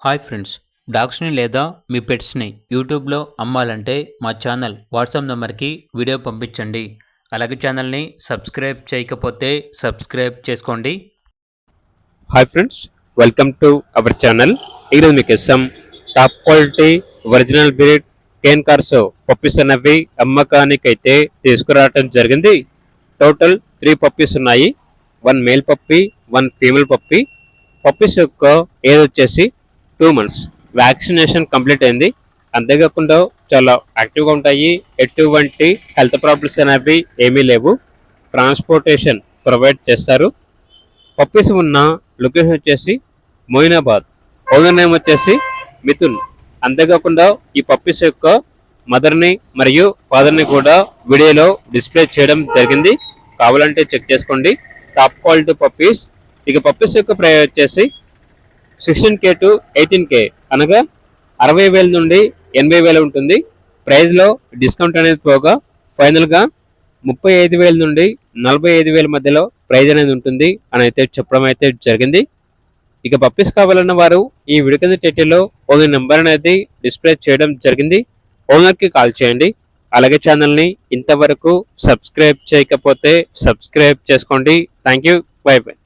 Hi friends, డాగ్స్ని లేదా మీ పెట్స్ని యూట్యూబ్లో అమ్మాలంటే మా ఛానల్ వాట్సాప్ నెంబర్కి వీడియో పంపించండి. అలాగే ఛానల్ని సబ్స్క్రైబ్ చేయకపోతే సబ్స్క్రైబ్ చేసుకోండి. Hi friends, welcome to our channel. ఈరోజు మీకు some top quality original breed Cane Corso puppies అనేవి అమ్మకానికి అయితే తీసుకురావడం జరిగింది. టోటల్ 3 పప్పీస్ ఉన్నాయి. 1 male puppy, 1 female puppy. Puppies యొక్క ఏజ్ వచ్చేసి 2 months. వ్యాక్సినేషన్ కంప్లీట్ అయింది. అంతేకాకుండా చాలా యాక్టివ్గా ఉంటాయి. ఎటువంటి హెల్త్ ప్రాబ్లమ్స్ అనేవి ఏమీ లేవు. ట్రాన్స్పోర్టేషన్ ప్రొవైడ్ చేస్తారు. పప్పీస్ ఉన్న లొకేషన్ వచ్చేసి మొయినాబాద్. ఓనర్ నేమ్ వచ్చేసి మిథున్. అంతేకాకుండా ఈ పప్పీస్ యొక్క మదర్ని మరియు ఫాదర్ని కూడా వీడియోలో డిస్ప్లే చేయడం జరిగింది. కావాలంటే చెక్ చేసుకోండి. Top quality puppies. ఇక పప్పీస్ యొక్క ప్రైస్ వచ్చేసి 16K to 18K, అనగా 60,000 నుండి 80,000 ఉంటుంది. ప్రైస్లో డిస్కౌంట్ అనేది పోగా ఫైనల్గా 35,000 నుండి 45,000 మధ్యలో ప్రైజ్ అనేది ఉంటుంది అని అయితే చెప్పడం అయితే జరిగింది. ఇక పప్పీస్ కావాలన్న వారు ఈ వీడియో కింద టైటిల్లో ఓనర్ నెంబర్ అనేది డిస్ప్లే చేయడం జరిగింది. ఓనర్కి కాల్ చేయండి. అలాగే ఛానల్ని ఇంతవరకు సబ్స్క్రైబ్ చేయకపోతే సబ్స్క్రైబ్ చేసుకోండి. Thank you. By by.